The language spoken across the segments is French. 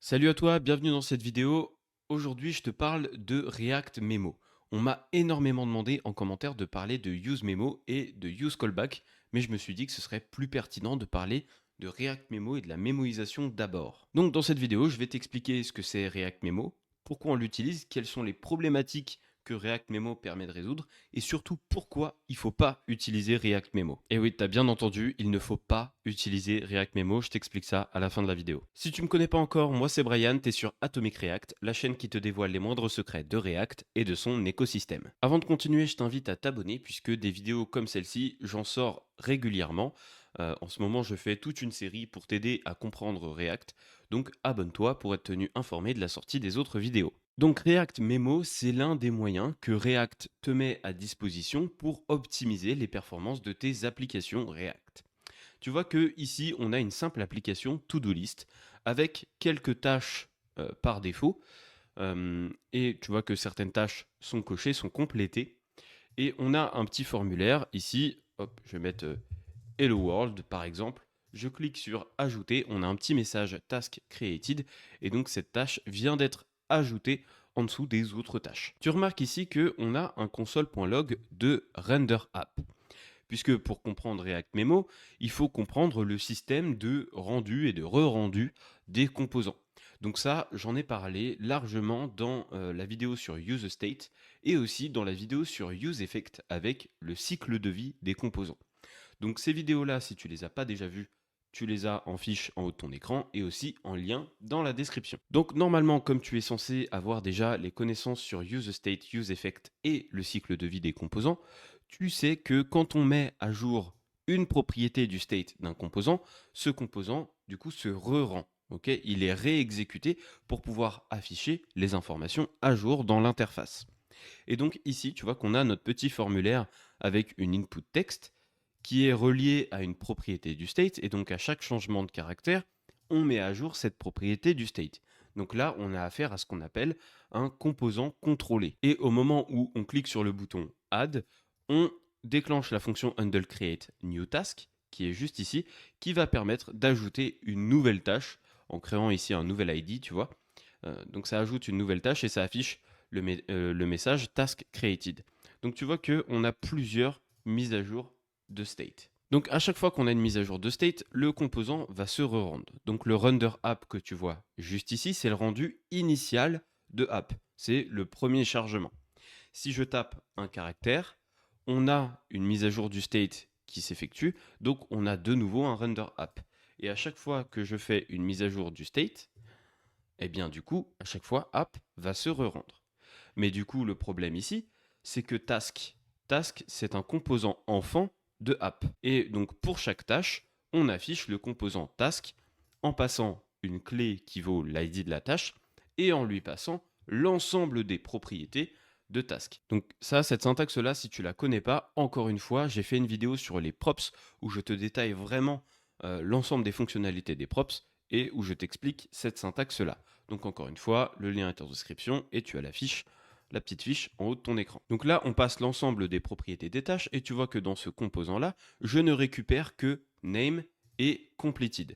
Salut à toi, bienvenue dans cette vidéo. Aujourd'hui, je te parle de React Memo. On m'a énormément demandé en commentaire de parler de Use Memo et de Use Callback, mais je me suis dit que ce serait plus pertinent de parler de React Memo et de la mémoisation d'abord. Donc dans cette vidéo, je vais t'expliquer ce que c'est React Memo, pourquoi on l'utilise, quelles sont les problématiques que React Memo permet de résoudre et surtout pourquoi il ne faut pas utiliser React Memo. Et oui, tu as bien entendu, il ne faut pas utiliser React Memo, je t'explique ça à la fin de la vidéo. Si tu me connais pas encore, moi c'est Brian, tu es sur Atomic React, la chaîne qui te dévoile les moindres secrets de React et de son écosystème. Avant de continuer, je t'invite à t'abonner puisque des vidéos comme celle-ci, j'en sors régulièrement. En ce moment, je fais toute une série pour t'aider à comprendre React, donc abonne-toi pour être tenu informé de la sortie des autres vidéos. Donc React Memo, c'est l'un des moyens que React te met à disposition pour optimiser les performances de tes applications React. Tu vois que ici, on a une simple application To-Do List avec quelques tâches par défaut. Et tu vois que certaines tâches sont cochées, sont complétées. Et on a un petit formulaire ici. Hop, je vais mettre Hello World par exemple. Je clique sur Ajouter. On a un petit message Task Created. Et donc cette tâche vient d'être ajoutée en dessous des autres tâches. Tu remarques ici qu'on a un console.log de render app. Puisque pour comprendre React Memo, il faut comprendre le système de rendu et de re-rendu des composants. Donc ça, j'en ai parlé largement dans la vidéo sur UseState et aussi dans la vidéo sur UseEffect avec le cycle de vie des composants. Donc ces vidéos-là, si tu les as pas déjà vues, tu les as en fiche en haut de ton écran et aussi en lien dans la description. Donc normalement, comme tu es censé avoir déjà les connaissances sur UseState, UseEffect et le cycle de vie des composants, tu sais que quand on met à jour une propriété du state d'un composant, ce composant du coup se re-rend. Il est réexécuté pour pouvoir afficher les informations à jour dans l'interface. Et donc ici, tu vois qu'on a notre petit formulaire avec une input text qui est relié à une propriété du state, et donc à chaque changement de caractère, on met à jour cette propriété du state. Donc là, on a affaire à ce qu'on appelle un composant contrôlé. Et au moment où on clique sur le bouton Add, on déclenche la fonction handleCreateNewTask, qui est juste ici, qui va permettre d'ajouter une nouvelle tâche en créant ici un nouvel ID, tu vois. Donc ça ajoute une nouvelle tâche et ça affiche le message Task Created. Donc tu vois qu'on a plusieurs mises à jour de state. Donc à chaque fois qu'on a une mise à jour de state, le composant va se re-rendre. Donc le render app que tu vois juste ici, c'est le rendu initial de app. C'est le premier chargement. Si je tape un caractère, on a une mise à jour du state qui s'effectue, donc on a de nouveau un render app. Et à chaque fois que je fais une mise à jour du state, eh bien du coup, à chaque fois, app va se re-rendre. Mais du coup, le problème ici, c'est que task, c'est un composant enfant de app. Et donc pour chaque tâche, on affiche le composant task en passant une clé qui vaut l'ID de la tâche et en lui passant l'ensemble des propriétés de task. Donc ça, cette syntaxe-là, si tu la connais pas, encore une fois, j'ai fait une vidéo sur les props où je te détaille vraiment l'ensemble des fonctionnalités des props et où je t'explique cette syntaxe-là. Donc encore une fois, le lien est en description et tu as la petite fiche en haut de ton écran. Donc là, on passe l'ensemble des propriétés des tâches et tu vois que dans ce composant-là, je ne récupère que name et completed.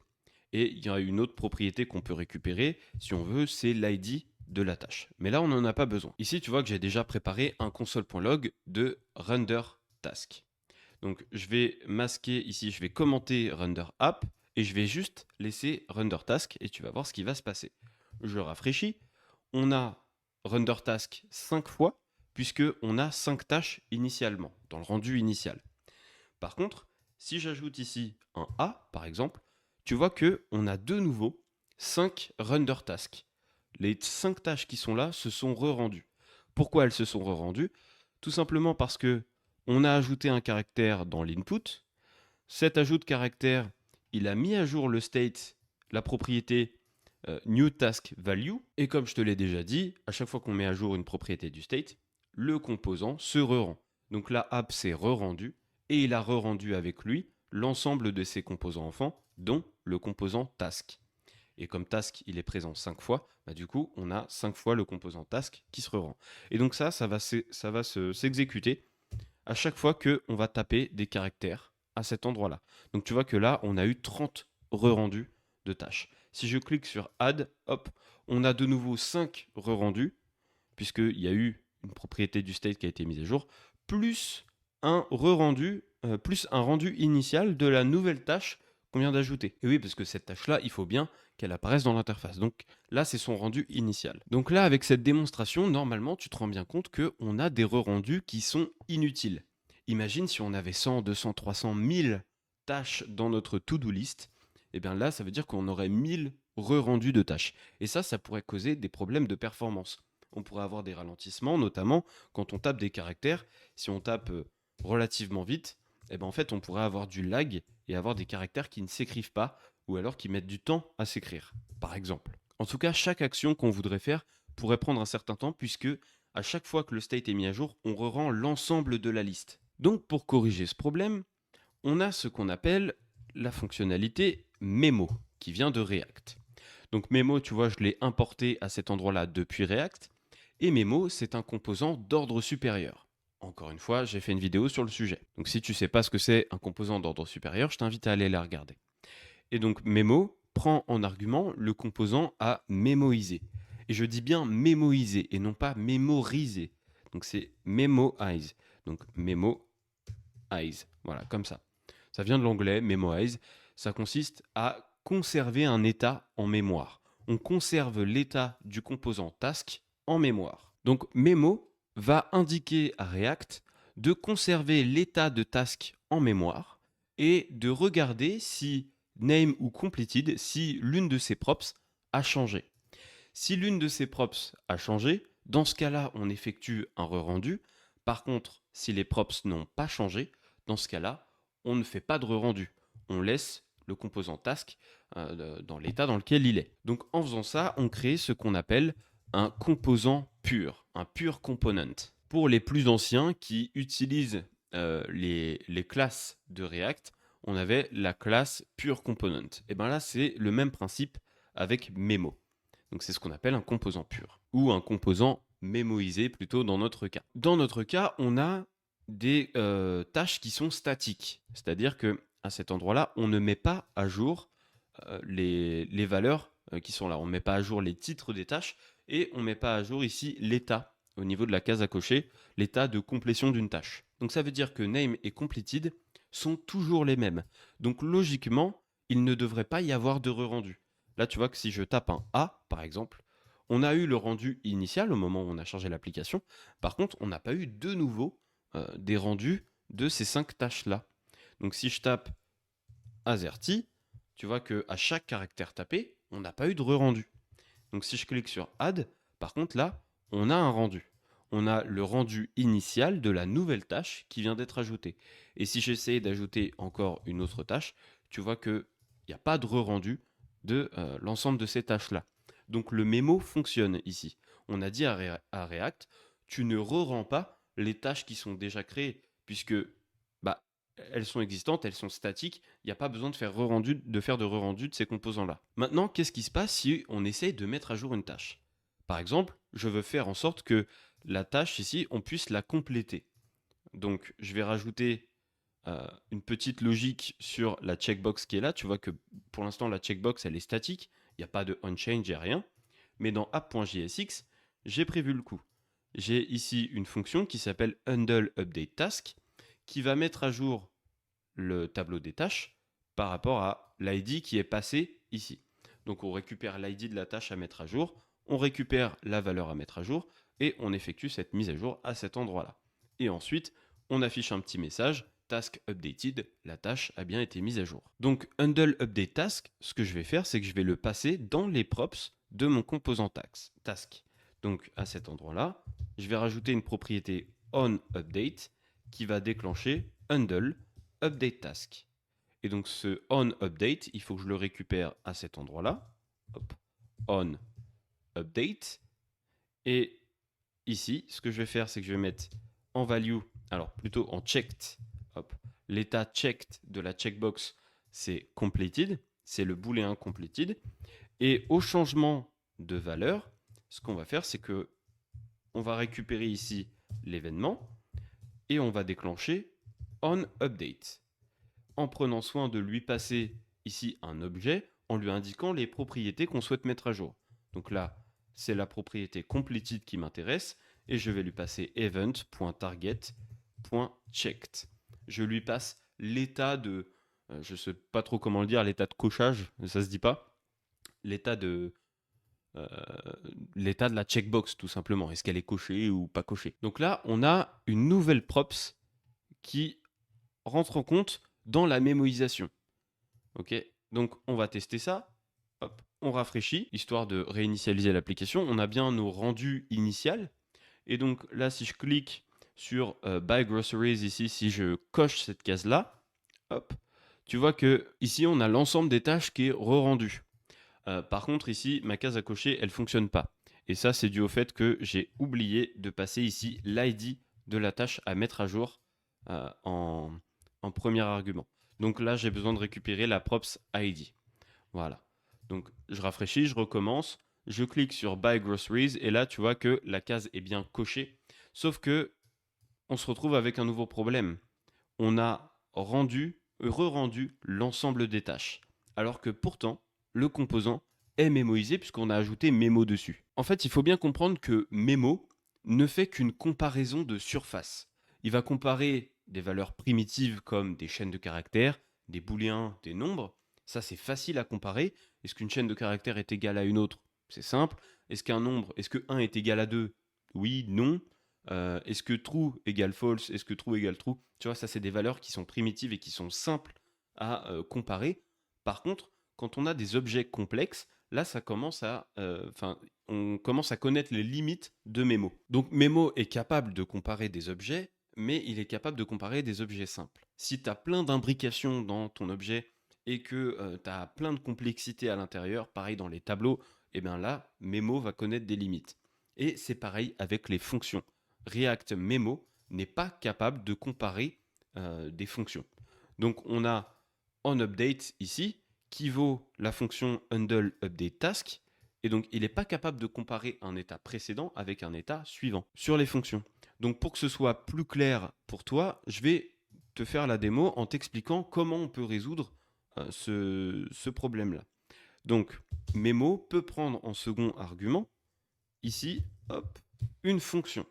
Et il y a une autre propriété qu'on peut récupérer, si on veut, c'est l'ID de la tâche. Mais là, on n'en a pas besoin. Ici, tu vois que j'ai déjà préparé un console.log de render task. Donc, je vais masquer ici, je vais commenter render app et je vais juste laisser render task et tu vas voir ce qui va se passer. Je rafraîchis. On a render task 5 fois puisque on a 5 tâches initialement dans le rendu initial. Par contre, si j'ajoute ici un A par exemple, tu vois que on a de nouveau 5 render tasks. Les 5 tâches qui sont là se sont re-rendues. Pourquoi elles se sont re-rendues? Tout simplement parce que on a ajouté un caractère dans l'input. Cet ajout de caractère, il a mis à jour le state, la propriété new task value. Et comme je te l'ai déjà dit, à chaque fois qu'on met à jour une propriété du state, le composant se re-rend. Donc la app s'est re-rendue et il a re-rendu avec lui l'ensemble de ses composants enfants, dont le composant task. Et comme task, il est présent 5 fois, bah du coup, on a 5 fois le composant task qui se re-rend. Et donc ça va s'exécuter à chaque fois qu'on va taper des caractères à cet endroit-là. Donc tu vois que là, on a eu 30 re-rendus de tâches. Si je clique sur Add, hop, on a de nouveau 5 re-rendus, puisqu'il y a eu une propriété du state qui a été mise à jour, plus un re-rendu, plus un rendu initial de la nouvelle tâche qu'on vient d'ajouter. Et oui, parce que cette tâche-là, il faut bien qu'elle apparaisse dans l'interface. Donc là, c'est son rendu initial. Donc là, avec cette démonstration, normalement, tu te rends bien compte qu'on a des re-rendus qui sont inutiles. Imagine si on avait 100, 200, 300, 1000 tâches dans notre to-do list, et bien là, ça veut dire qu'on aurait 1000 re-rendus de tâches. Et ça pourrait causer des problèmes de performance. On pourrait avoir des ralentissements, notamment quand on tape des caractères. Si on tape relativement vite, et ben en fait, on pourrait avoir du lag et avoir des caractères qui ne s'écrivent pas, ou alors qui mettent du temps à s'écrire, par exemple. En tout cas, chaque action qu'on voudrait faire pourrait prendre un certain temps, puisque à chaque fois que le state est mis à jour, on rerend l'ensemble de la liste. Donc pour corriger ce problème, on a ce qu'on appelle la fonctionnalité Memo, qui vient de React. Donc Memo, tu vois, je l'ai importé à cet endroit-là depuis React, et Memo, c'est un composant d'ordre supérieur. Encore une fois, j'ai fait une vidéo sur le sujet. Donc si tu ne sais pas ce que c'est un composant d'ordre supérieur, je t'invite à aller la regarder. Et donc Memo prend en argument le composant à mémoiser. Et je dis bien mémoiser et non pas mémoriser. Donc c'est memoize. Donc memoize. Voilà, comme ça. Ça vient de l'anglais, memoize. Ça consiste à conserver un état en mémoire. On conserve l'état du composant task en mémoire. Donc memo va indiquer à React de conserver l'état de task en mémoire et de regarder si name ou completed, si l'une de ces props a changé. Si l'une de ces props a changé, dans ce cas-là, on effectue un re-rendu. Par contre, si les props n'ont pas changé, dans ce cas-là, on ne fait pas de re-rendu. On laisse le composant task dans l'état dans lequel il est. Donc en faisant ça, on crée ce qu'on appelle un composant pur, un pure component. Pour les plus anciens qui utilisent les classes de React, on avait la classe pure component. Et bien là, c'est le même principe avec Memo. Donc c'est ce qu'on appelle un composant pur, ou un composant mémoisé plutôt dans notre cas. Dans notre cas, on a des tâches qui sont statiques, c'est-à-dire que à cet endroit-là, on ne met pas à jour les valeurs qui sont là. On ne met pas à jour les titres des tâches et on ne met pas à jour ici l'état au niveau de la case à cocher, l'état de complétion d'une tâche. Donc ça veut dire que name et completed sont toujours les mêmes. Donc logiquement, il ne devrait pas y avoir de re-rendu. Là, tu vois que si je tape un A, par exemple, on a eu le rendu initial au moment où on a chargé l'application. Par contre, on n'a pas eu de nouveau des rendus de ces 5 tâches-là. Donc si je tape AZERTY, tu vois qu'à chaque caractère tapé, on n'a pas eu de re-rendu. Donc si je clique sur Add, par contre là, on a un rendu. On a le rendu initial de la nouvelle tâche qui vient d'être ajoutée. Et si j'essaie d'ajouter encore une autre tâche, tu vois qu'il n'y a pas de re-rendu de l'ensemble de ces tâches-là. Donc le mémo fonctionne ici. On a dit à React, tu ne re-rends pas les tâches qui sont déjà créées, puisque bah, elles sont existantes, elles sont statiques, il n'y a pas besoin de faire de re-rendu de ces composants-là. Maintenant, qu'est-ce qui se passe si on essaye de mettre à jour une tâche? Par exemple, je veux faire en sorte que la tâche ici, on puisse la compléter. Donc, je vais rajouter une petite logique sur la checkbox qui est là. Tu vois que pour l'instant, la checkbox, elle est statique. Il n'y a pas de onChange, il n'y a rien. Mais dans app.jsx, j'ai prévu le coup. J'ai ici une fonction qui s'appelle handleUpdateTask qui va mettre à jour le tableau des tâches par rapport à l'ID qui est passé ici. Donc on récupère l'ID de la tâche à mettre à jour, on récupère la valeur à mettre à jour et on effectue cette mise à jour à cet endroit-là. Et ensuite, on affiche un petit message task updated, la tâche a bien été mise à jour. Donc handle update task, ce que je vais faire, c'est que je vais le passer dans les props de mon composant task. Donc à cet endroit-là, je vais rajouter une propriété onUpdate qui va déclencher handle update task. Et donc ce onUpdate, il faut que je le récupère à cet endroit-là. Hop, onUpdate. Et ici, ce que je vais faire, c'est que je vais mettre en value, alors plutôt en checked. Hop, l'état checked de la checkbox, c'est completed, c'est le booléen completed. Et au changement de valeur, ce qu'on va faire, c'est que on va récupérer ici l'événement et on va déclencher onUpdate. En prenant soin de lui passer ici un objet, en lui indiquant les propriétés qu'on souhaite mettre à jour. Donc là, c'est la propriété completed qui m'intéresse et je vais lui passer event.target.checked. Je lui passe l'état de, je ne sais pas trop comment le dire, l'état de cochage, ça se dit pas, l'état de, euh, l'état de la checkbox tout simplement. Est-ce qu'elle est cochée ou pas cochée? Donc là, on a une nouvelle props qui rentre en compte dans la mémoisation. Ok, donc on va tester ça. Hop, on rafraîchit, histoire de réinitialiser l'application. On a bien nos rendus initial. Et donc là, si je clique sur Buy Groceries ici, si je coche cette case-là, hop, tu vois que ici, on a l'ensemble des tâches qui est re-rendu. Par contre, ici, ma case à cocher, elle ne fonctionne pas. Et ça, c'est dû au fait que j'ai oublié de passer ici l'ID de la tâche à mettre à jour en premier argument. Donc là, j'ai besoin de récupérer la props ID. Voilà. Donc je rafraîchis, je recommence, je clique sur Buy Groceries et là, tu vois que la case est bien cochée. Sauf que on se retrouve avec un nouveau problème. On a re-rendu l'ensemble des tâches. Alors que pourtant, le composant est mémoisé puisqu'on a ajouté mémo dessus. En fait, il faut bien comprendre que mémo ne fait qu'une comparaison de surface. Il va comparer des valeurs primitives comme des chaînes de caractères, des booléens, des nombres. Ça, c'est facile à comparer. Est-ce qu'une chaîne de caractères est égale à une autre? C'est simple. Est-ce qu'un nombre, est-ce que 1 est égal à 2? Oui, non. Est-ce que true égale false? Est-ce que true égale true? Tu vois, ça, c'est des valeurs qui sont primitives et qui sont simples à comparer. Par contre, quand on a des objets complexes, là, ça commence à, on commence à connaître les limites de Memo. Donc, Memo est capable de comparer des objets, mais il est capable de comparer des objets simples. Si tu as plein d'imbrications dans ton objet et que tu as plein de complexité à l'intérieur, pareil dans les tableaux, et bien là, Memo va connaître des limites. Et c'est pareil avec les fonctions. React Memo n'est pas capable de comparer des fonctions. Donc on a onUpdate ici qui vaut la fonction handle update task et donc il n'est pas capable de comparer un état précédent avec un état suivant sur les fonctions. Donc pour que ce soit plus clair pour toi, je vais te faire la démo en t'expliquant comment on peut résoudre ce problème-là. Donc Memo peut prendre en second argument ici, hop, une fonction.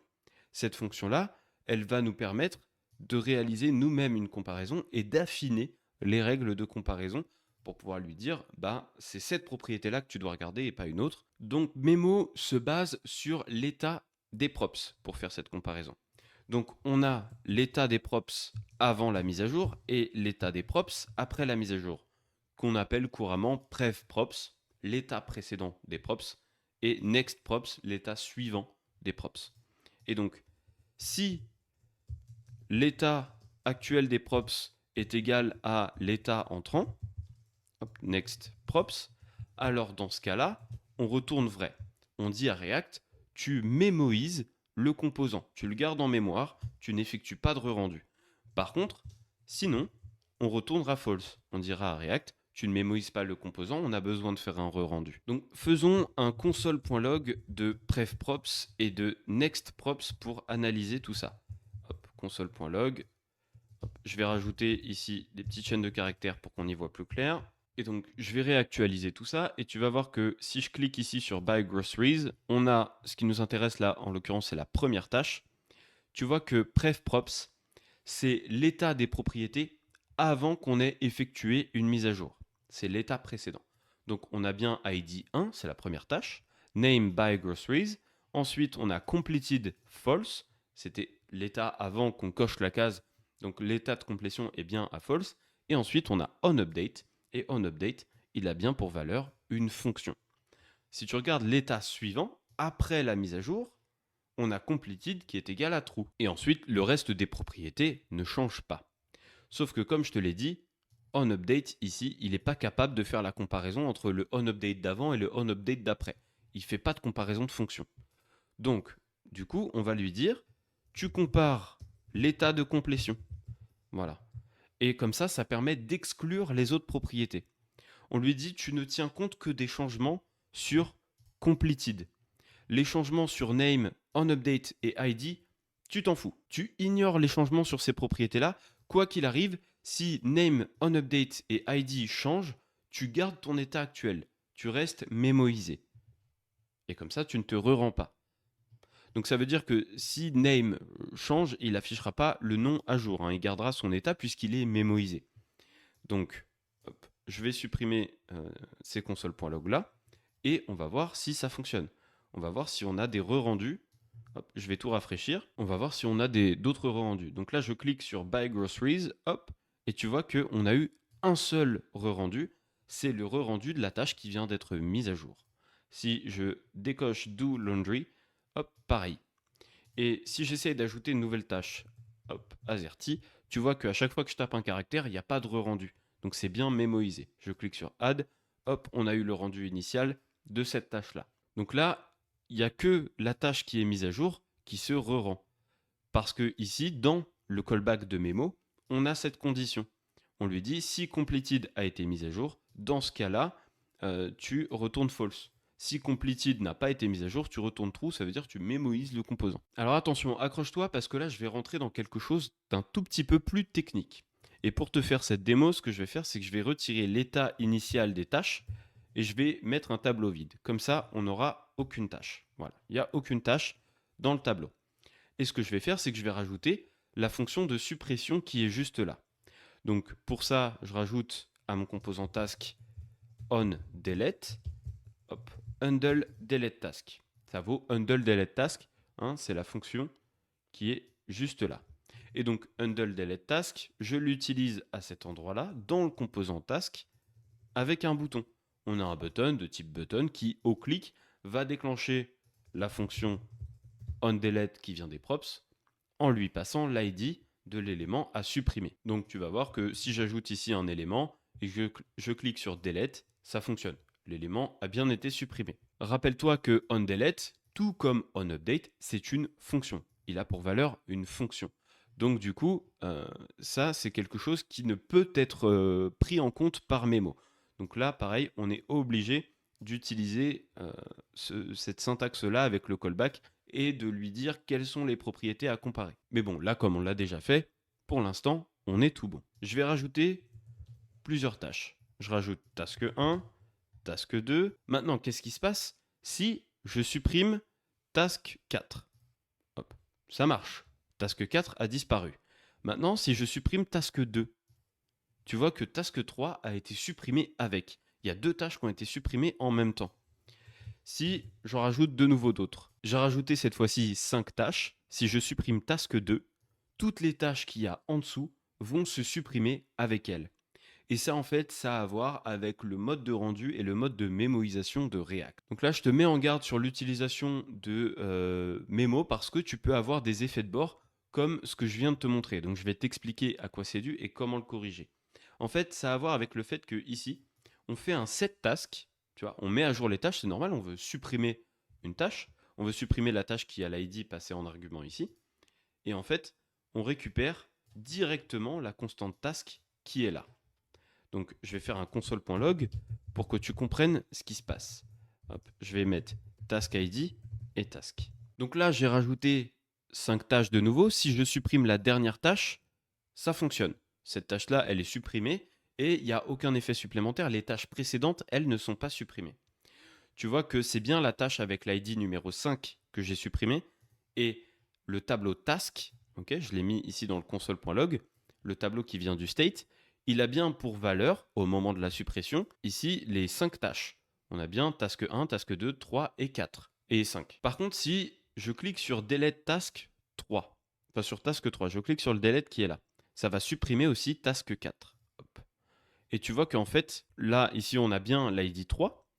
Cette fonction-là, elle va nous permettre de réaliser nous-mêmes une comparaison et d'affiner les règles de comparaison pour pouvoir lui dire, bah, c'est cette propriété-là que tu dois regarder et pas une autre. Donc, Memo se base sur l'état des props pour faire cette comparaison. Donc, on a l'état des props avant la mise à jour et l'état des props après la mise à jour, qu'on appelle couramment prev props, l'état précédent des props, et next props, l'état suivant des props. Et donc, si l'état actuel des props est égal à l'état entrant, hop, next props, alors dans ce cas-là, on retourne vrai. On dit à React, tu mémoises le composant, tu le gardes en mémoire, tu n'effectues pas de re-rendu. Par contre, sinon, on retournera false. On dira à React, tu ne mémoises pas le composant, on a besoin de faire un re-rendu. Donc faisons un console.log de prevprops et de nextprops pour analyser tout ça. Hop, console.log. Je vais rajouter ici des petites chaînes de caractères pour qu'on y voit plus clair. Et donc, je vais réactualiser tout ça et tu vas voir que si je clique ici sur Buy Groceries, on a ce qui nous intéresse là, en l'occurrence, c'est la première tâche. Tu vois que prevprops, c'est l'état des propriétés avant qu'on ait effectué une mise à jour. C'est l'état précédent. Donc, on a bien ID 1, c'est la première tâche. Name Buy Groceries. Ensuite, on a completed false. C'était l'état avant qu'on coche la case. Donc, l'état de complétion est bien à false. Et ensuite, on a onUpdate. Et onUpdate, il a bien pour valeur une fonction. Si tu regardes l'état suivant, après la mise à jour, on a completed qui est égal à true. Et ensuite, le reste des propriétés ne change pas. Sauf que comme je te l'ai dit, onUpdate ici, il n'est pas capable de faire la comparaison entre le onUpdate d'avant et le onUpdate d'après. Il ne fait pas de comparaison de fonction. Donc, du coup, on va lui dire, tu compares l'état de complétion. Voilà. Et comme ça permet d'exclure les autres propriétés. On lui dit, tu ne tiens compte que des changements sur completed. Les changements sur name, onUpdate et ID, tu t'en fous. Tu ignores les changements sur ces propriétés-là. Quoi qu'il arrive, si name, onUpdate et ID changent, tu gardes ton état actuel. Tu restes mémoisé. Et comme ça, tu ne te re-rends pas. Donc ça veut dire que si name change, il n'affichera pas le nom à jour, hein. Il gardera son état puisqu'il est mémoisé. Donc, hop, je vais supprimer ces console.log là et on va voir si ça fonctionne. On va voir si on a des re-rendus. Hop, je vais tout rafraîchir. On va voir si on a d'autres re-rendus. Donc là, je clique sur Buy Groceries, hop, et tu vois qu'on a eu un seul re-rendu. C'est le re-rendu de la tâche qui vient d'être mise à jour. Si je décoche Do Laundry, hop, pareil. Et si j'essaye d'ajouter une nouvelle tâche, hop, AZERTY, tu vois qu'à chaque fois que je tape un caractère, il n'y a pas de re-rendu. Donc c'est bien mémoisé. Je clique sur Add, hop, on a eu le rendu initial de cette tâche-là. Donc là, il n'y a que la tâche qui est mise à jour qui se re-rend. Parce que ici, dans le callback de mémo, on a cette condition. On lui dit si completed a été mise à jour, dans ce cas-là, tu retournes false. Si completed n'a pas été mise à jour, tu retournes true, ça veut dire que tu mémoises le composant. Alors attention, accroche-toi parce que là, je vais rentrer dans quelque chose d'un tout petit peu plus technique. Et pour te faire cette démo, ce que je vais faire, c'est que je vais retirer l'état initial des tâches et je vais mettre un tableau vide. Comme ça, on n'aura aucune tâche. Voilà, il n'y a aucune tâche dans le tableau. Et ce que je vais faire, c'est que je vais rajouter la fonction de suppression qui est juste là. Donc pour ça, je rajoute à mon composant task onDelete, hop, handle delete task. Ça vaut handle delete task, hein, c'est la fonction qui est juste là. Et donc handle delete task, je l'utilise à cet endroit-là dans le composant task avec un bouton. On a un button de type button qui, au clic, va déclencher la fonction onDelete qui vient des props en lui passant l'ID de l'élément à supprimer. Donc tu vas voir que si j'ajoute ici un élément et que je clique sur delete, ça fonctionne. L'élément a bien été supprimé. Rappelle-toi que onDelete, tout comme onUpdate, c'est une fonction. Il a pour valeur une fonction. Donc du coup, ça c'est quelque chose qui ne peut être pris en compte par mémo. Donc là, pareil, on est obligé d'utiliser cette syntaxe-là avec le callback et de lui dire quelles sont les propriétés à comparer. Mais bon, là, comme on l'a déjà fait, pour l'instant, on est tout bon. Je vais rajouter plusieurs tâches. Je rajoute task 1, task 2. Maintenant, qu'est-ce qui se passe si je supprime task 4 ? Hop, ça marche. Task 4 a disparu. Maintenant, si je supprime task 2, tu vois que task 3 a été supprimé avec. Il y a deux tâches qui ont été supprimées en même temps. Si j'en rajoute de nouveau d'autres, j'ai rajouté cette fois-ci 5 tâches. Si je supprime task 2, toutes les tâches qu'il y a en dessous vont se supprimer avec elles. Et ça, en fait, ça a à voir avec le mode de rendu et le mode de mémoisation de React. Donc là, je te mets en garde sur l'utilisation de mémo parce que tu peux avoir des effets de bord comme ce que je viens de te montrer. Donc je vais t'expliquer à quoi c'est dû et comment le corriger. En fait, ça a à voir avec le fait que ici, on fait un set task. Tu vois, on met à jour les tâches, c'est normal, on veut supprimer une tâche. On veut supprimer la tâche qui a l'ID passé en argument ici. Et en fait, on récupère directement la constante task qui est là. Donc, je vais faire un console.log pour que tu comprennes ce qui se passe. Hop, je vais mettre task ID et task. Donc là, j'ai rajouté 5 tâches de nouveau. Si je supprime la dernière tâche, ça fonctionne. Cette tâche-là, elle est supprimée et il n'y a aucun effet supplémentaire. Les tâches précédentes, elles ne sont pas supprimées. Tu vois que c'est bien la tâche avec l'ID numéro 5 que j'ai supprimée et le tableau task, okay, je l'ai mis ici dans le console.log, le tableau qui vient du state, il a bien pour valeur, au moment de la suppression, ici les 5 tâches. On a bien task 1, task 2, 3 et 4 et 5. Par contre, si je clique sur delete task 3, enfin sur task 3, je clique sur le delete qui est là, ça va supprimer aussi task 4. Hop. Et tu vois qu'en fait, là, ici, on a bien l'ID 3.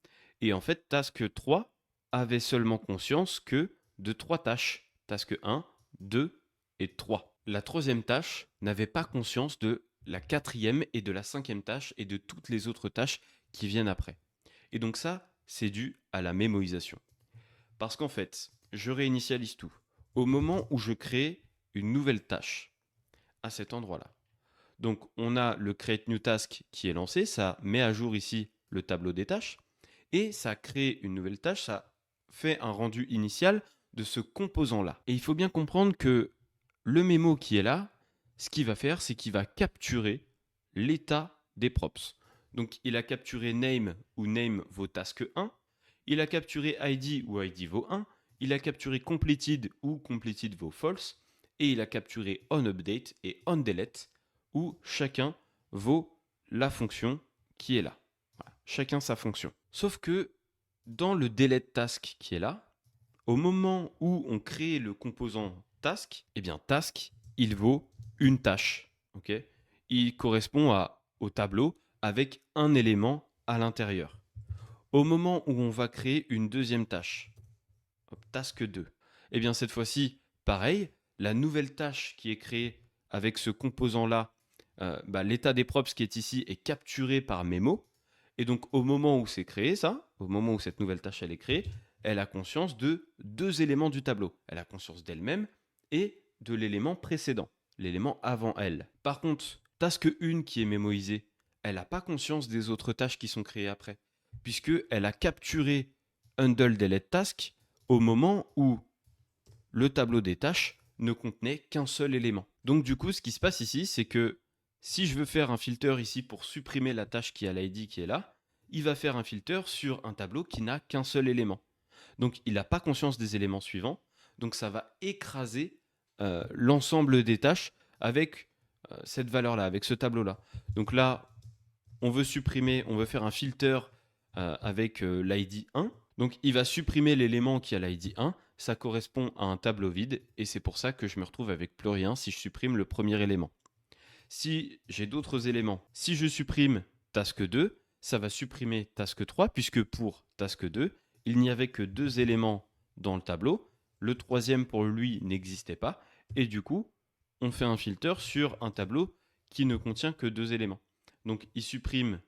Et en fait, task 3 avait seulement conscience que de 3 tâches. Task 1, 2 et 3. La troisième tâche n'avait pas conscience de la quatrième et de la cinquième tâche et de toutes les autres tâches qui viennent après. Et donc ça, c'est dû à la mémorisation. Parce qu'en fait, je réinitialise tout. Au moment où je crée une nouvelle tâche, à cet endroit-là. Donc on a le create new task qui est lancé, ça met à jour ici le tableau des tâches, et ça crée une nouvelle tâche, ça fait un rendu initial de ce composant-là. Et il faut bien comprendre que le mémo qui est là, ce qu'il va faire, c'est qu'il va capturer l'état des props. Donc, il a capturé name où name vaut task 1. Il a capturé ID où ID vaut 1. Il a capturé completed où completed vaut false. Et il a capturé onUpdate et onDelete où chacun vaut la fonction qui est là. Voilà, chacun sa fonction. Sauf que dans le delete task qui est là, au moment où on crée le composant task, eh bien task, il vaut une tâche. Okay, il correspond au tableau avec un élément à l'intérieur. Au moment où on va créer une deuxième tâche, task 2, eh bien cette fois-ci, pareil, la nouvelle tâche qui est créée avec ce composant-là, l'état des props qui est ici est capturé par Memo. Et donc au moment où c'est créé ça, au moment où cette nouvelle tâche elle est créée, elle a conscience de deux éléments du tableau. Elle a conscience d'elle-même et de l'élément précédent, l'élément avant elle. Par contre, task 1 qui est mémoisée, elle n'a pas conscience des autres tâches qui sont créées après, puisqu'elle a capturé Handle Delete Task au moment où le tableau des tâches ne contenait qu'un seul élément. Donc du coup, ce qui se passe ici, c'est que si je veux faire un filter ici pour supprimer la tâche qui a l'ID qui est là, il va faire un filter sur un tableau qui n'a qu'un seul élément. Donc il n'a pas conscience des éléments suivants, donc ça va écraser l'ensemble des tâches avec cette valeur-là, avec ce tableau-là. Donc là, on veut supprimer, on veut faire un filter avec l'ID 1. Donc il va supprimer l'élément qui a l'ID 1, ça correspond à un tableau vide, et c'est pour ça que je me retrouve avec plus rien si je supprime le premier élément. Si j'ai d'autres éléments, si je supprime task 2, ça va supprimer task 3, puisque pour task 2, il n'y avait que deux éléments dans le tableau, le troisième pour lui n'existait pas, et du coup, on fait un filter sur un tableau qui ne contient que deux éléments. Donc il supprime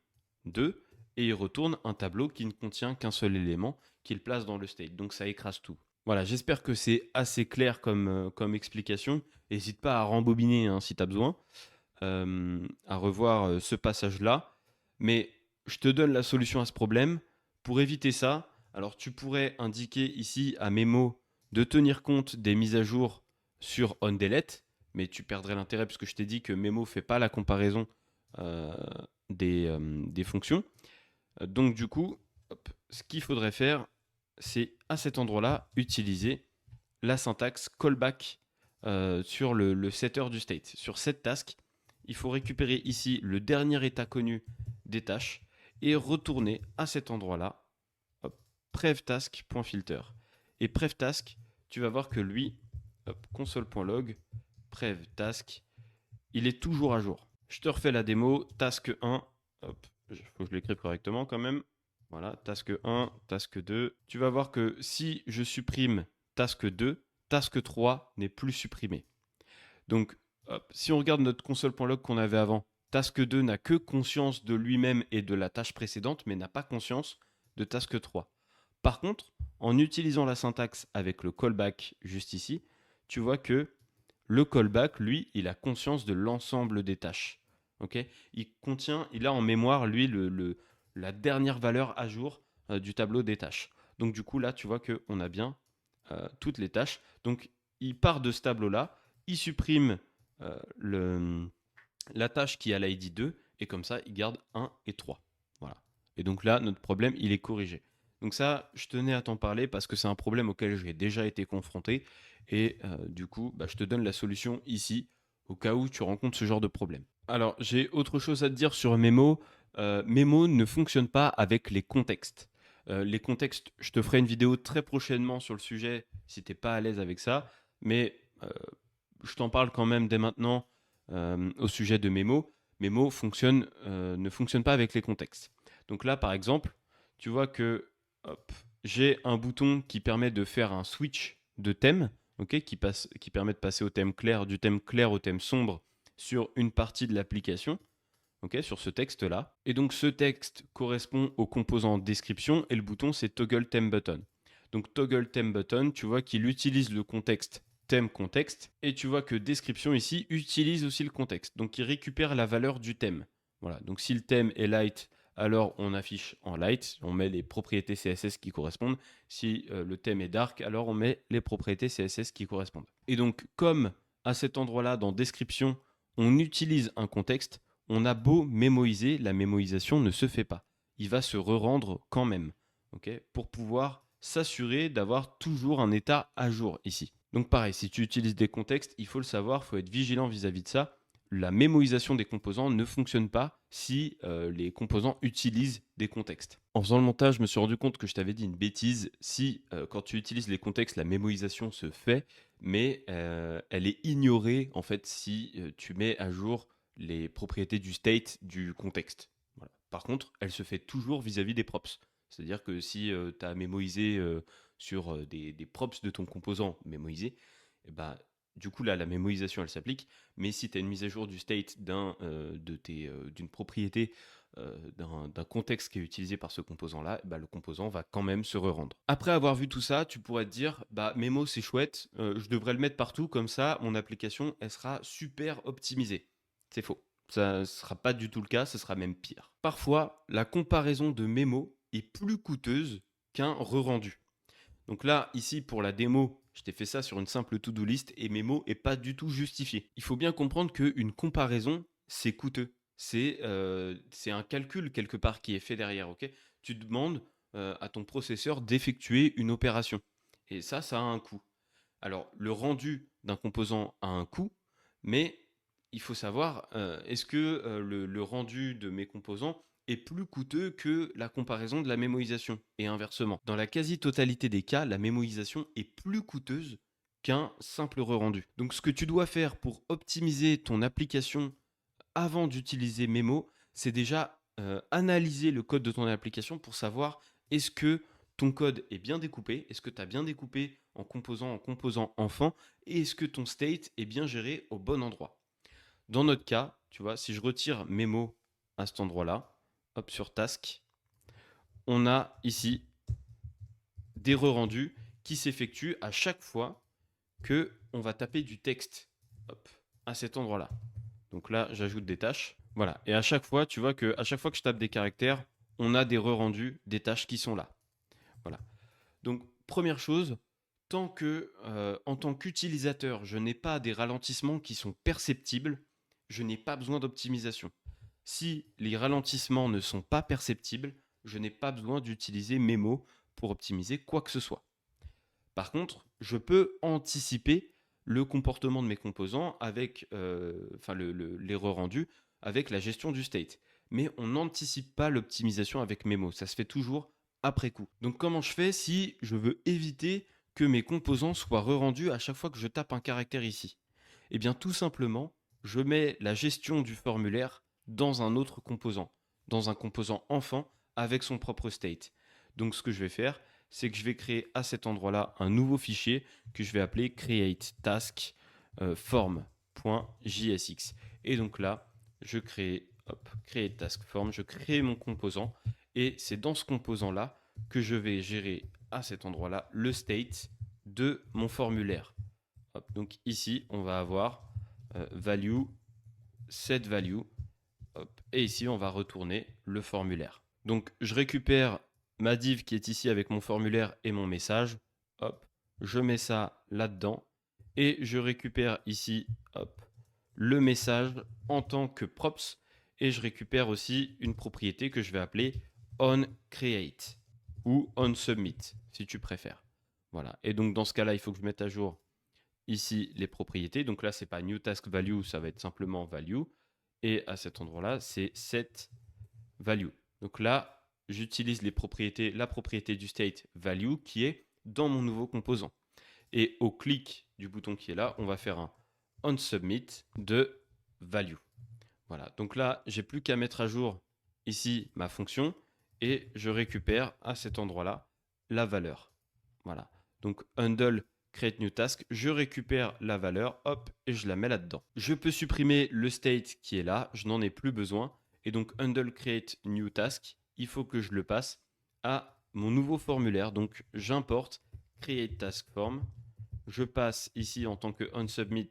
2 et il retourne un tableau qui ne contient qu'un seul élément qu'il place dans le state. Donc ça écrase tout. Voilà, j'espère que c'est assez clair comme explication. N'hésite pas à rembobiner hein, si tu as besoin, à revoir ce passage-là. Mais je te donne la solution à ce problème. Pour éviter ça, alors tu pourrais indiquer ici à Memo de tenir compte des mises à jour sur onDelete, mais tu perdrais l'intérêt puisque je t'ai dit que Memo ne fait pas la comparaison euh, des fonctions. Donc du coup, hop, ce qu'il faudrait faire, c'est à cet endroit-là utiliser la syntaxe callback sur le setter du state. Sur cette task, il faut récupérer ici le dernier état connu des tâches et retourner à cet endroit-là, prevtask.filter. Et prevtask, tu vas voir que lui, console.log, prevtask, il est toujours à jour. Je te refais la démo, task 1, hop, faut que je l'écrive correctement quand même. Voilà, task 1, task 2. Tu vas voir que si je supprime task 2, task 3 n'est plus supprimé. Donc, hop, si on regarde notre console.log qu'on avait avant, task 2 n'a que conscience de lui-même et de la tâche précédente, mais n'a pas conscience de task 3. Par contre, en utilisant la syntaxe avec le callback juste ici, tu vois que le callback, lui, il a conscience de l'ensemble des tâches. Okay, il a en mémoire, lui, la dernière valeur à jour du tableau des tâches. Donc du coup, là, tu vois qu'on a bien toutes les tâches. Donc, il part de ce tableau-là, il supprime la tâche qui a l'ID 2, et comme ça, il garde 1 et 3. Voilà. Et donc là, notre problème, il est corrigé. Donc ça, je tenais à t'en parler parce que c'est un problème auquel j'ai déjà été confronté. Et du coup, je te donne la solution ici, au cas où tu rencontres ce genre de problème. Alors, j'ai autre chose à te dire sur Memo. Memo ne fonctionne pas avec les contextes. Les contextes, je te ferai une vidéo très prochainement sur le sujet si tu n'es pas à l'aise avec ça. Mais je t'en parle quand même dès maintenant au sujet de Memo. Memo ne fonctionne pas avec les contextes. Donc là, par exemple, tu vois que hop, j'ai un bouton qui permet de faire un switch de thème, okay, qui permet de passer au thème clair, du thème clair au thème sombre sur une partie de l'application, okay, sur ce texte-là. Et donc ce texte correspond au composant description et le bouton c'est toggle theme button. Donc toggle theme button, tu vois qu'il utilise le contexte thème contexte et tu vois que description ici utilise aussi le contexte. Donc il récupère la valeur du thème. Voilà. Donc si le thème est light, alors on affiche en light, on met les propriétés CSS qui correspondent. Si le thème est dark, alors on met les propriétés CSS qui correspondent. Et donc comme à cet endroit-là dans description, on utilise un contexte, on a beau mémoiser, la mémoisation ne se fait pas. Il va se re-rendre quand même, ok, pour pouvoir s'assurer d'avoir toujours un état à jour ici. Donc pareil, si tu utilises des contextes, il faut le savoir, il faut être vigilant vis-à-vis de ça. La mémoisation des composants ne fonctionne pas si les composants utilisent des contextes. En faisant le montage, je me suis rendu compte que je t'avais dit une bêtise. Si quand tu utilises les contextes, la mémoisation se fait, mais elle est ignorée en fait si tu mets à jour les propriétés du state du contexte. Voilà. Par contre, elle se fait toujours vis-à-vis des props. C'est-à-dire que si tu as mémoisé sur des props de ton composant mémoisé, eh ben, du coup là la mémoisation elle s'applique, mais si tu as une mise à jour du state d'une propriété d'un contexte qui est utilisé par ce composant-là, bah, le composant va quand même se re-rendre. Après avoir vu tout ça, tu pourrais te dire, bah, Memo c'est chouette, je devrais le mettre partout, comme ça mon application elle sera super optimisée. C'est faux. Ça ne sera pas du tout le cas, ce sera même pire. Parfois, la comparaison de Memo est plus coûteuse qu'un re-rendu. Donc là, ici, pour la démo, je t'ai fait ça sur une simple to-do list et Memo n'est pas du tout justifié. Il faut bien comprendre qu'une comparaison, c'est coûteux. C'est un calcul quelque part qui est fait derrière, ok. Tu demandes à ton processeur d'effectuer une opération. Et ça a un coût. Alors, le rendu d'un composant a un coût, mais il faut savoir, est-ce que le rendu de mes composants est plus coûteux que la comparaison de la mémorisation, et inversement. Dans la quasi-totalité des cas, la mémorisation est plus coûteuse qu'un simple re-rendu. Donc ce que tu dois faire pour optimiser ton application avant d'utiliser Memo, c'est déjà analyser le code de ton application pour savoir est-ce que ton code est bien découpé, est-ce que tu as bien découpé en composant enfant, et est-ce que ton state est bien géré au bon endroit. Dans notre cas, tu vois, si je retire Memo à cet endroit-là, hop sur Task, on a ici des re-rendus qui s'effectuent à chaque fois que on va taper du texte, hop, à cet endroit-là. Donc là, j'ajoute des tâches. Voilà. Et à chaque fois, tu vois que à chaque fois que je tape des caractères, on a des re-rendus, des tâches qui sont là. Voilà. Donc, première chose, en tant qu'utilisateur, je n'ai pas des ralentissements qui sont perceptibles, je n'ai pas besoin d'optimisation. Si les ralentissements ne sont pas perceptibles, je n'ai pas besoin d'utiliser Memo pour optimiser quoi que ce soit. Par contre, je peux anticiper le comportement de mes composants avec les re-rendus avec la gestion du state. Mais on n'anticipe pas l'optimisation avec Memo. Ça se fait toujours après coup. Donc comment je fais si je veux éviter que mes composants soient re-rendus à chaque fois que je tape un caractère ici? Eh bien tout simplement, je mets la gestion du formulaire dans un autre composant, dans un composant enfant avec son propre state. Donc ce que je vais faire, c'est que je vais créer à cet endroit-là un nouveau fichier que je vais appeler create task form.jsx. Et donc là, je crée create task form, je crée mon composant et c'est dans ce composant-là que je vais gérer à cet endroit-là le state de mon formulaire. Hop, donc ici, on va avoir value, set value, hop, et ici, on va retourner le formulaire. Donc, je récupère ma div qui est ici avec mon formulaire et mon message. Hop, je mets ça là-dedans et je récupère ici, hop, le message en tant que props et je récupère aussi une propriété que je vais appeler onCreate ou onSubmit si tu préfères. Voilà. Et donc dans ce cas-là, il faut que je mette à jour ici les propriétés. Donc là, c'est pas new task value, ça va être simplement value. Et à cet endroit-là, c'est set value. Donc là, j'utilise la propriété du state value qui est dans mon nouveau composant. Et au clic du bouton qui est là, on va faire un onSubmit de value. Voilà. Donc là, j'ai plus qu'à mettre à jour ici ma fonction et je récupère à cet endroit-là la valeur. Voilà. Donc handle create new task, je récupère la valeur, hop, et je la mets là-dedans. Je peux supprimer le state qui est là, je n'en ai plus besoin. Et donc handle create new task, il faut que je le passe à mon nouveau formulaire. Donc j'importe create task form, je passe ici en tant que onSubmit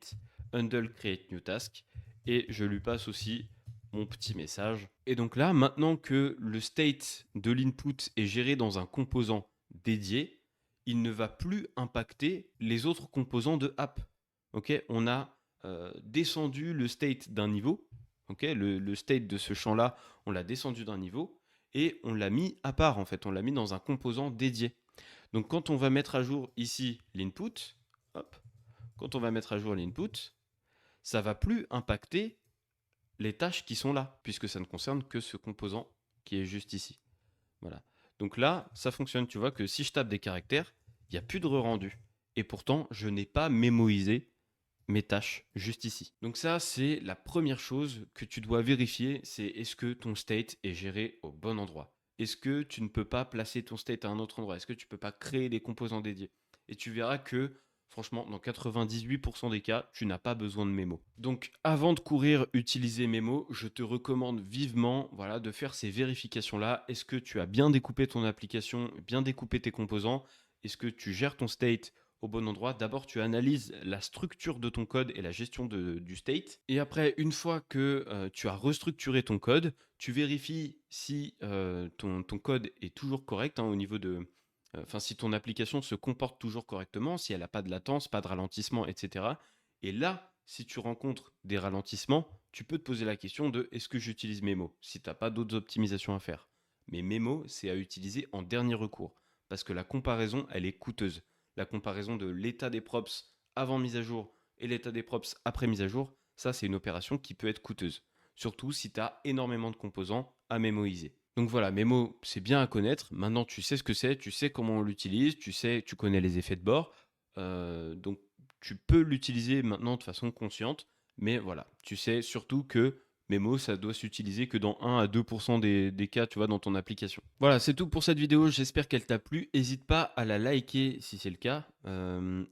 handle create new task et je lui passe aussi mon petit message. Et donc là, maintenant que le state de l'input est géré dans un composant dédié, il ne va plus impacter les autres composants de app. Ok, on a descendu le state d'un niveau. ok. Le state de ce champ-là, on l'a descendu d'un niveau et on l'a mis à part, en fait. On l'a mis dans un composant dédié. Donc, quand on va mettre à jour ici l'input, hop, quand on va mettre à jour l'input, ça va plus impacter les tâches qui sont là, puisque ça ne concerne que ce composant qui est juste ici. Voilà. Donc là, ça fonctionne. Tu vois que si je tape des caractères, il n'y a plus de re-rendu. Et pourtant, je n'ai pas mémorisé mes tâches juste ici. Donc ça, c'est la première chose que tu dois vérifier, c'est est-ce que ton state est géré au bon endroit. Est-ce que tu ne peux pas placer ton state à un autre endroit? Est-ce que tu ne peux pas créer des composants dédiés? Et tu verras que, franchement, dans 98% des cas, tu n'as pas besoin de mémo. Donc avant de courir utiliser mémo, je te recommande vivement voilà, de faire ces vérifications-là. Est-ce que tu as bien découpé ton application, bien découpé tes composants? Est-ce que tu gères ton state au bon endroit? D'abord, tu analyses la structure de ton code et la gestion du state. Et après, une fois que tu as restructuré ton code, tu vérifies si ton code est toujours correct au niveau de... Enfin, si ton application se comporte toujours correctement, si elle n'a pas de latence, pas de ralentissement, etc. Et là, si tu rencontres des ralentissements, tu peux te poser la question de est-ce que j'utilise Memo si tu n'as pas d'autres optimisations à faire. Mais Memo, c'est à utiliser en dernier recours parce que la comparaison, elle est coûteuse. La comparaison de l'état des props avant mise à jour et l'état des props après mise à jour, ça c'est une opération qui peut être coûteuse. Surtout si tu as énormément de composants à mémoiser. Donc voilà, Memo, c'est bien à connaître. Maintenant, tu sais ce que c'est, tu sais comment on l'utilise, tu connais les effets de bord. Donc tu peux l'utiliser maintenant de façon consciente. Mais voilà, tu sais surtout que Memo, ça doit s'utiliser que dans 1 à 2% des cas, tu vois, dans ton application. Voilà, c'est tout pour cette vidéo. J'espère qu'elle t'a plu. N'hésite pas à la liker si c'est le cas.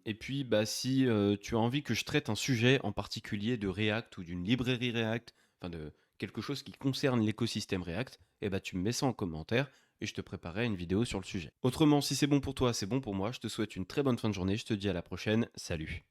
Et puis, bah, si tu as envie que je traite un sujet en particulier de React ou d'une librairie React, enfin de quelque chose qui concerne l'écosystème React, eh bah, tu me mets ça en commentaire et je te préparerai une vidéo sur le sujet. Autrement, si c'est bon pour toi, c'est bon pour moi. Je te souhaite une très bonne fin de journée. Je te dis à la prochaine. Salut.